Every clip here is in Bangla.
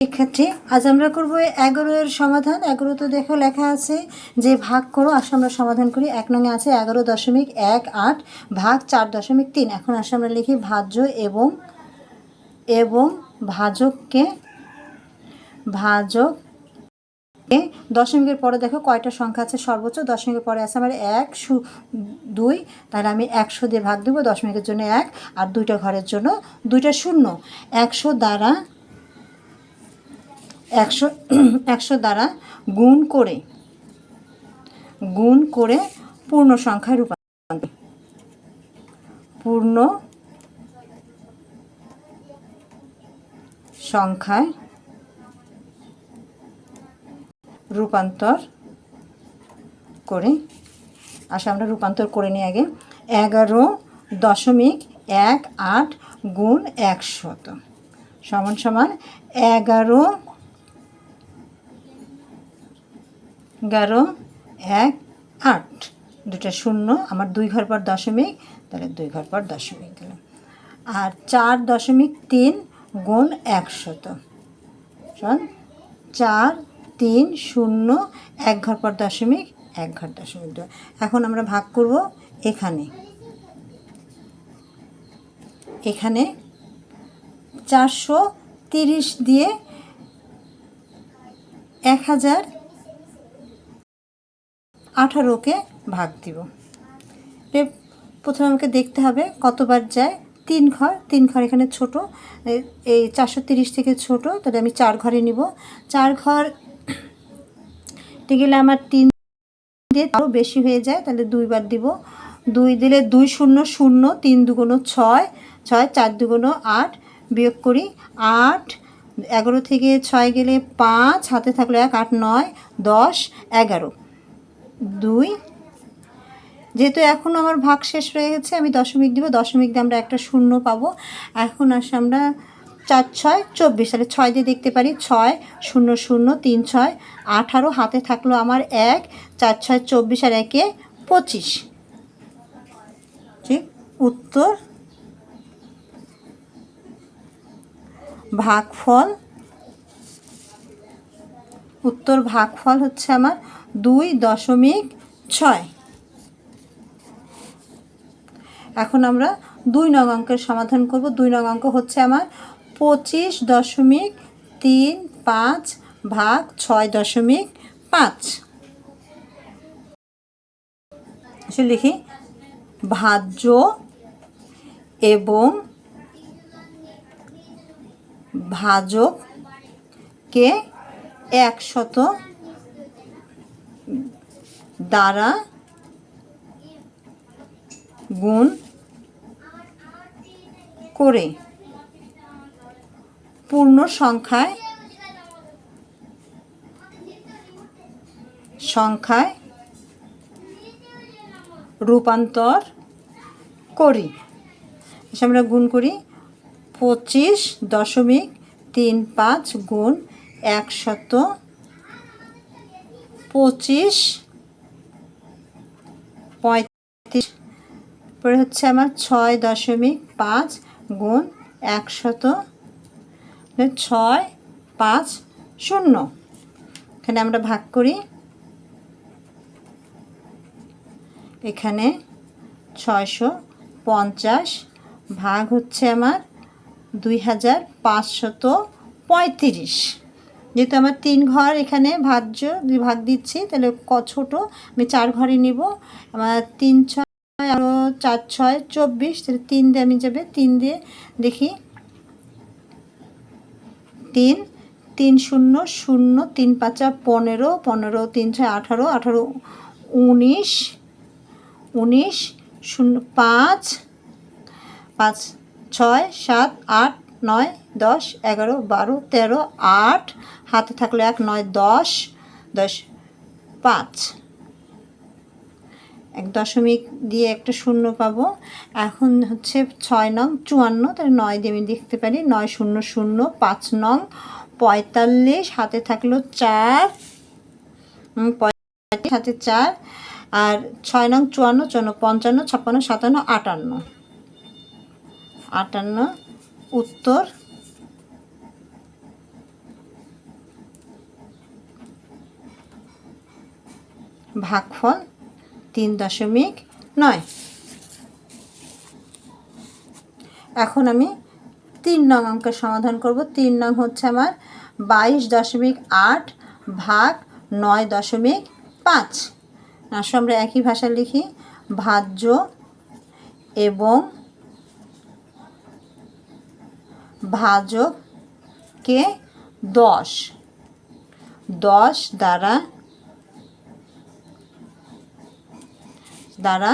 শিক্ষার্থী, আজ আমরা করব 11 এর সমাধান। 11 তো দেখো লেখা আছে যে ভাগ করো। আসলে আমরা সমাধান করি। 1 নং আছে 11.18 ভাগ 4.3। এখন আসলে আমরা লিখি ভাজ্য এবং ভাজককে দশমিকের পরে দেখো কয়টা সংখ্যা আছে সর্বোচ্চ। দশমিকের পরে আছে আমার 1 2, তাহলে আমি 100 দিয়ে ভাগ দেবো। দশমিকের জন্য 1 আর 2টা ঘরের জন্য 2টা শূন্য। 100 দ্বারা গুণ করে পূর্ণ সংখ্যায় রূপান্তর করে আসলে আমরা রূপান্তর করে নিই আগে। 11.18 গুণ 100 সমান 11.18 দুটা শূন্য, আমার 2 ঘর পর দশমিক, তাহলে 2 ঘর পর দশমিক দিলাম। আর 4.3 গুণ 100 সমান 4 3 0 1 ঘর পর দশমিক, 1 ঘর দশমিক 2। এখন আমরা ভাগ করব। এখানে 430 দিয়ে 1018কে ভাগ দিব। প্রথমে আমাকে দেখতে হবে কতবার যায়। 3 ঘর এখানে ছোট, এই 430 থেকে ছোট, তাহলে আমি 4 ঘরে নিব। 4 ঘর গেলে আমার 3 দিয়ে আরও বেশি হয়ে যায়, তাহলে 2 বার দিব। 2 দিলে 2 0 0, 3 দুগুণ 6, 4 দুগুণ 8, বিয়োগ করি 8। 11 থেকে 6 গেলে 5, হাতে থাকলো 1, 8 9 10 11 2। যেহেতু এখন আমার ভাগ শেষ হয়ে গেছে, আমি দশমিক দিব। দশমিক দিয়ে আমরা একটা শূন্য পাবো। এখন আসে আমরা 4 6 24, তাহলে 6 দিয়ে দেখতে পারি 6 0 0 3 6 18, হাতে থাকলো আমার 1, 4 6 24 আর 1 25। ঠিক, উত্তর ভাগফল হচ্ছে আমার 2.6। এখন আমরা 2 নং অঙ্কের সমাধান করব। 2 নং অঙ্ক হচ্ছে আমার 25.35 ভাগ 6.5। আসলে লিখি ভাজ্য এবং ভাজককে 100 দ্বারা গুণ করে পূর্ণ সংখ্যায় রূপান্তর করি। আমরা গুণ করি 25.35 গুণ 100 25 35, পরে হচ্ছে আমার 6.5 গুণ 100 6 5 0। এখানে আমরা ভাগ করি। এখানে 650 ভাগ হচ্ছে আমার 2535। যেহেতু আমার 3 ঘর এখানে ভাজ্য ভাগ দিচ্ছি, তাহলে ছোট আমি 4 ঘরে নিব। আমার 3 6 আরও 4 6 24, তাহলে 3 দিয়ে আমি যাবে। 3 দিয়ে দেখি 3 3 0 0 3 5 15 15 3 6 18 18 19 19 0 5 5 6 7 8 9 10 11 12 13 8, হাতে থাকলো 1 9 10 10 5। 1 দশমিক দিয়ে একটা শূন্য পাবো। এখন হচ্ছে 6 নং 54, তাহলে 9 দিয়ে আমি দেখতে পারি 9 0 0 5 নং 45, হাতে থাকলো 4 45, হাতে 4 আর 6 নং 54 54 55 57 58 58। উত্তর ভাগফল 3.9। এখন আমি 3 নং অঙ্কের সমাধান করব। 3 নং হচ্ছে আমার 22.8 ভাগ 9.5। আসো আমরা একই ভাষা লিখি। ভাজ্য এবং ভাজককে 10 দ্বারা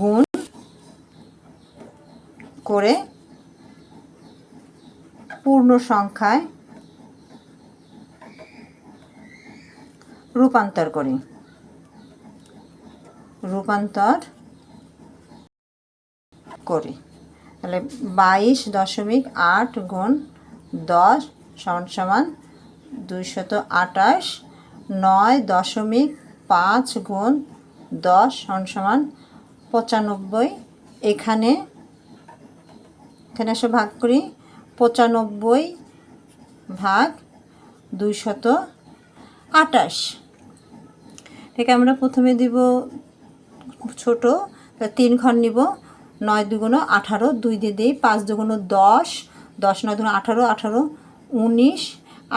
গুণ করে পূর্ণ সংখ্যায় রূপান্তর করি। তাহলে 22.8 গুণ 10 সমান 228। 9.5 গুণ 10 সমান 95। এখানে এসে ভাগ করি। 95 ভাগ 228। এটাকে আমরা প্রথমে দিব ছোট, 3 ঘর নিব। 9 দুগুণ 18, 2 দিয়ে দিই। 5 দুগুণ 10, 10 9 দুগুণ 18, 18 19,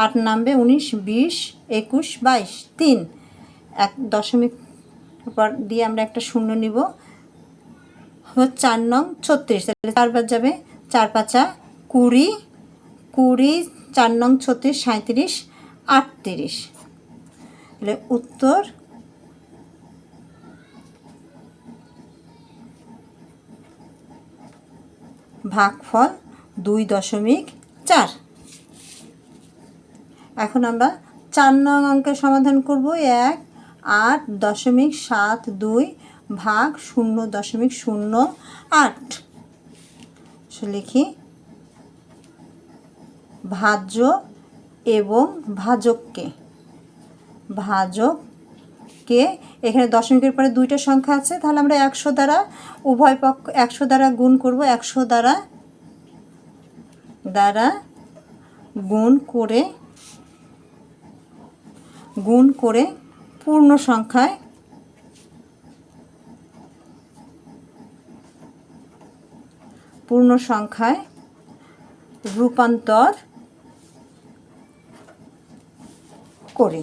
8 নামবে 19, 20 21 22, 3 এক দশমিক পর দিয়ে আমরা একটা শূন্য নিব। 4 নং 36, তাহলে 4 বার যাবে। 4 5 20, 20 4 নং 36 37 38। তাহলে উত্তর ভাগফল 2.4। এখন আমরা 4 নং অঙ্কের সমাধান করব। 1 8.72 ভাগ 0.08। লিখি ভাজ্য এবং ভাজককে এখানে দশমিকের পরে 2টা সংখ্যা আছে, তাহলে আমরা 100 দ্বারা উভয় পক্ষ 100 দ্বারা গুণ করব। 100 দ্বারা গুণ করে পূর্ণ সংখ্যায় রূপান্তর করি।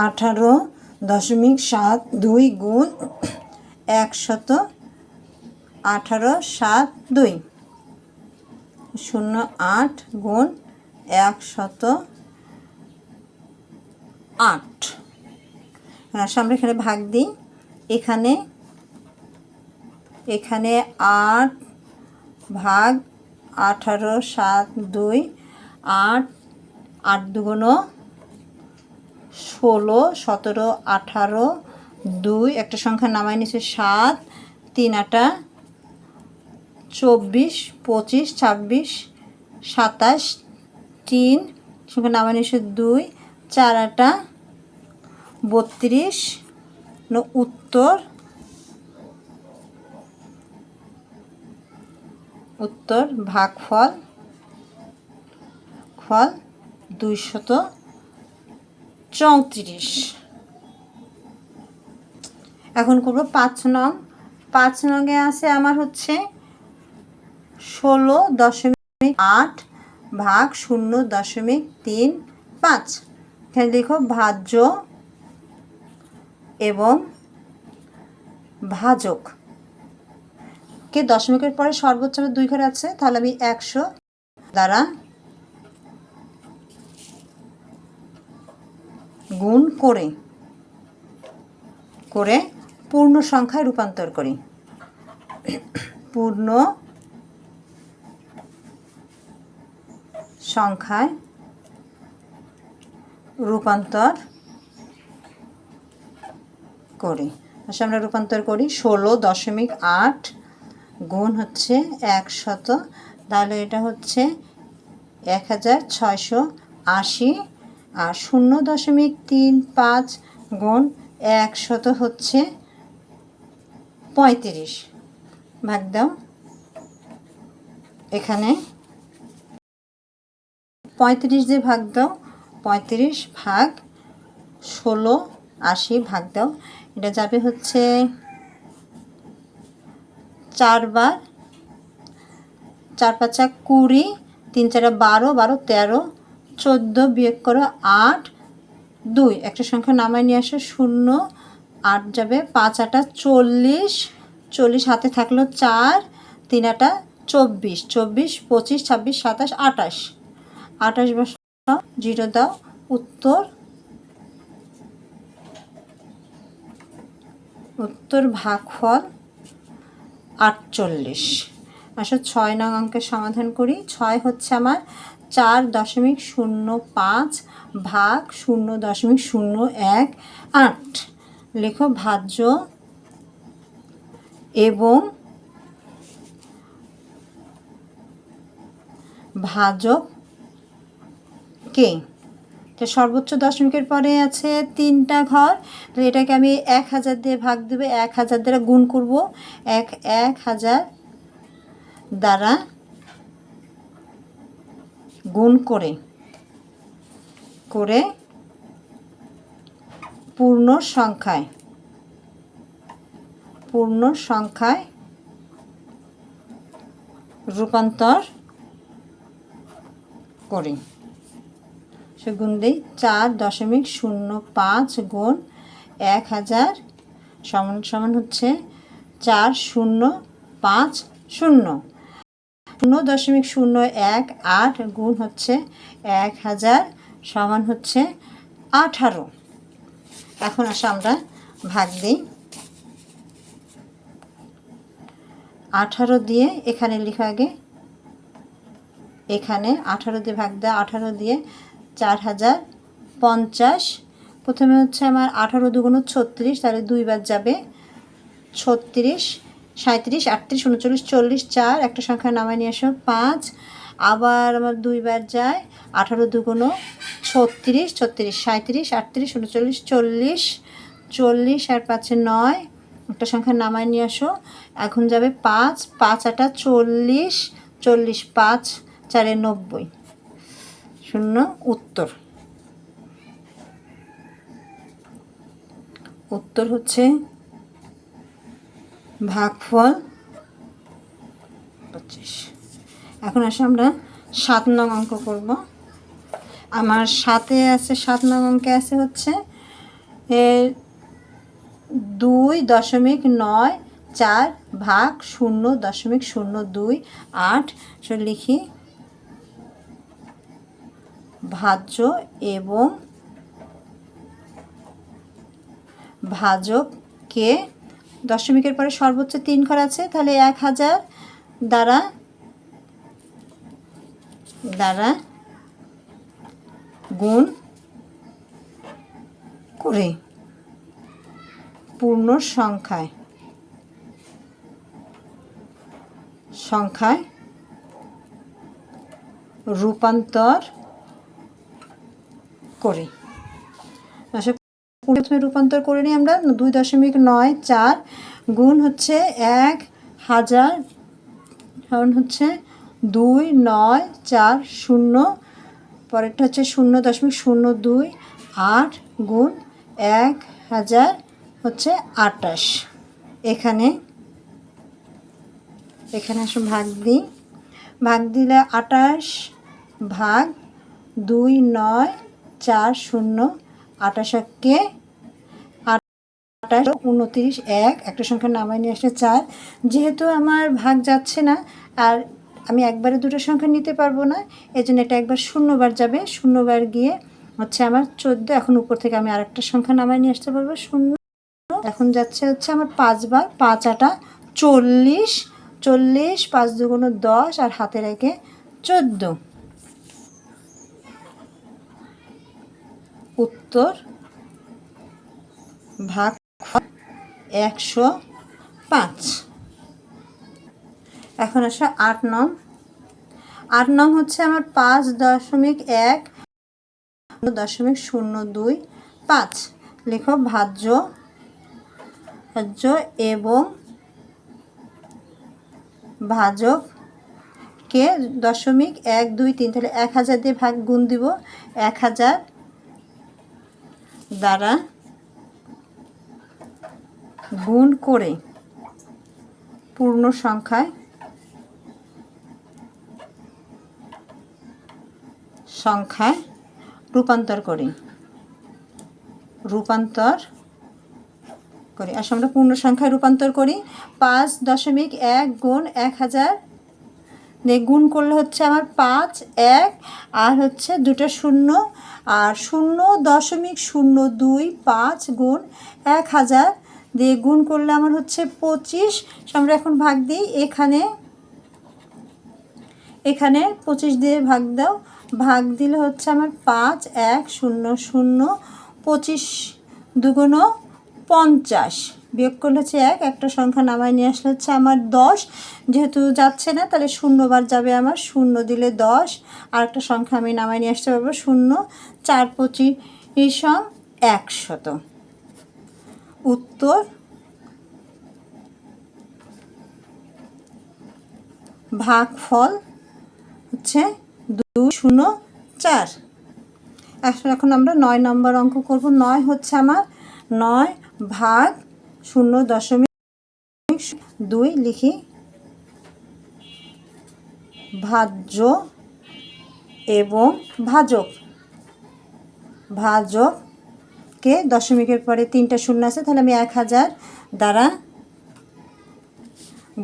18.72 গুণ 118.72 08 গুণ 108। আমরা এখানে ভাগ দিই। এখানে 8 ভাগ 18.72 8 8 দুগুণ 16 17 18 2 একটা সংখ্যা নামাই নিচে 7 3 8 24 25 26 27 3 সংখ্যা নামাই নিচে 2 4 8 32। উত্তর ভাগফল 234। এখন করব 5 নং। 5 নংয়ে আছে আমার হচ্ছে 16.8 ভাগ 0.35। এখানে লিখো ভাজ্য এবং ভাজককে দশমিকের পরে সর্বোচ্চ 2 ঘর আছে, তাহলে আমি 100 দ্বারা গুণ করে পূর্ণ সংখ্যায় রূপান্তর করি। পূর্ণ সংখ্যায় রূপান্তর করি। আমরা রূপান্তর করি। 16.8 গুণ হচ্ছে 100, তাহলে এটা হচ্ছে 1680। আর 0.35 গুণ 100 হচ্ছে 35। ভাগ দাও। এখানে 35 দিয়ে ভাগ দাও। 35 ভাগ 16 80 ভাগ দাও, এটা যাবে হচ্ছে 4 বার, 4 5 20, 3 4 12, 12 13, 14 বিয়োগ করো 8 2, একটা সংখ্যা নামায় নিয়ে আসো 0, 8 যাবে, 5 8 40, 40 হাতে থাকলো 4, 3 8 24, 24 25 26 27 28, 28 বসাও, 0 দাও, উত্তর ভাগফল 48। আসলে 6 নং অঙ্কের সমাধান করি। 6 হচ্ছে আমার 4.05 ভাগ 0.018। লেখো ভাজ্য এবং ভাজক কে। তো সর্বোচ্চ দশমিকের পরে আছে 3টা ঘর, তো এটাকে আমি 1000 দিয়ে ভাগ দেবে, 1000 দ্বারা গুণ করব, 1000 দ্বারা গুণ করে পূর্ণ সংখ্যায় রূপান্তর করি। সে গুণ দিই 4.05 গুণ 1000 সমান সমান হচ্ছে 4050, 0.018 গুণ হচ্ছে 1000 সমান হচ্ছে 18। এখন আসলে আমরা ভাগ দিই, 18 দিয়ে এখানে লিখা আগে, এখানে 18 দিয়ে ভাগ দেয়, 18 দিয়ে 4050। প্রথমে হচ্ছে আমার 18 দুগুণ 36, তাহলে 2 বার যাবে, 36 37 38 39 40, 4 একটা সংখ্যা নামায় নিয়ে আসো 5, আবার আমার 2 বার যায়, 18 দুগুণ 36 36 37 38 39 40 40 আর 5 9, একটা সংখ্যা নামায় নিয়ে আসো, এখন যাবে 5 5 8 40 40 5 4 90, 0 উত্তর হচ্ছে ভাগফল 25। এখন আসে আমরা 7 নং অঙ্ক করব। আমার 7 নং অঙ্কে আছে হচ্ছে 2.94 ভাগ 0.028। সে লিখি ভাজ্য এবং ভাজক কে। দশমিকের পরে সর্বোচ্চ 3 ঘর আছে, তাহলে 1000 দ্বারা গুণ করে পূর্ণ সংখ্যায় রূপান্তর করি। প্রথমে রূপান্তর করে নিই আমরা, 2.94 গুণ হচ্ছে 1000 কারণ হচ্ছে 2940, পরেরটা হচ্ছে 0.028 গুণ 1000 হচ্ছে 28। এখানে আসলে ভাগ দিই, ভাগ দিলে 28 ভাগ 2940, 28 কে 28 29 1, একটা সংখ্যা নামায় নিয়ে আসলে 4। যেহেতু আমার ভাগ যাচ্ছে না আর আমি একবারে দুটো সংখ্যা নিতে পারবো না, এজন্য এটা একবার 0 বার যাবে, 0 বার গিয়ে হচ্ছে আমার 14। এখন উপর থেকে আমি আরেকটা সংখ্যা নামায় নিয়ে আসতে পারবো 0। এখন যাচ্ছে হচ্ছে আমার 5 বার, 5 8 40 40, 5 দুগুণ 10 আর হাতে রেখে 14। উত্তর ভাগফল 105। এখন আসে 8 নং। 8 নং হচ্ছে আমার 5.1.025। লেখো ভাজ্য এবং ভাজক কে। 0.1 2 3, তাহলে 1000 দিয়ে ভাগ গুণ দিব, 1000 দ্বারা গুণ করে পূর্ণ সংখ্যায় রূপান্তর করি। আসলে আমরা পূর্ণ সংখ্যায় রূপান্তর করি। 5.1 গুণ 1000 দিয়ে গুণ করলে হচ্ছে আমার 5 1 আর হচ্ছে দুটো শূন্য, আর 0.025 গুণ 1000 দিয়ে গুণ করলে আমার হচ্ছে 25। আমরা এখন ভাগ দিই। এখানে 25 দিয়ে ভাগ দাও। ভাগ দিলে হচ্ছে আমার 5 1 0 0 25 দুগুণ 50, বিয়োগ করলে হচ্ছে 1, একটা সংখ্যা নামায় নিয়ে আসলে হচ্ছে আমার 10। যেহেতু যাচ্ছে না তাহলে 0 বার যাবে আমার, 0 দিলে 10, আর একটা সংখ্যা আমি নামায় নিয়ে আসতে পারবো 0 4 25 100। উত্তর ভাগফল হচ্ছে 204। এখন আমরা 9 নম্বর অঙ্ক করব। 9 হচ্ছে আমার 9 ভাগ 0.2 লিখি। ভাজ্য এবং ভাজককে দশমিকের পরে 3টা শূন্য আছে, তাহলে আমি 1000 দ্বারা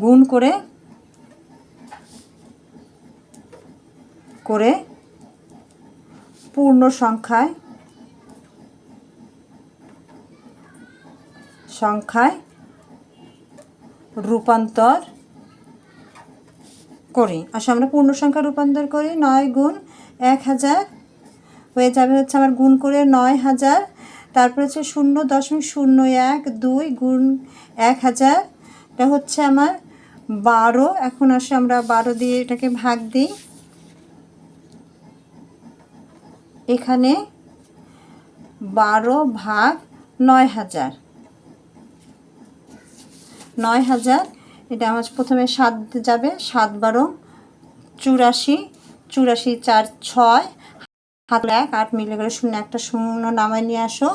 গুণ করে পূর্ণ সংখ্যায় রূপান্তর করি। আসলে আমরা পূর্ণ সংখ্যা রূপান্তর করি। 9 গুণ 1000 হয়ে যাবে হচ্ছে আমার গুণ করে 9000, তারপরে হচ্ছে 0.012 গুণ 1000, এটা হচ্ছে আমার 12। এখন আসে আমরা 12 দিয়ে এটাকে ভাগ দিই। এখানে 12 ভাগ 9000, এটা আমার প্রথমে 7 যাবে, 7 12 84, 84 4 6, হাত 1 8 মিলে গেলে 0 একটা 0 নামায় নিয়ে আসো।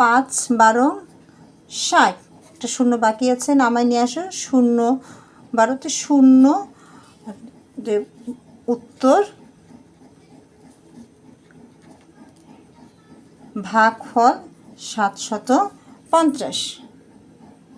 5 12 60, একটা 0 বাকি আছে, নামায় নিয়ে আসো। 0 12তে 0। উত্তর ভাগফল 750।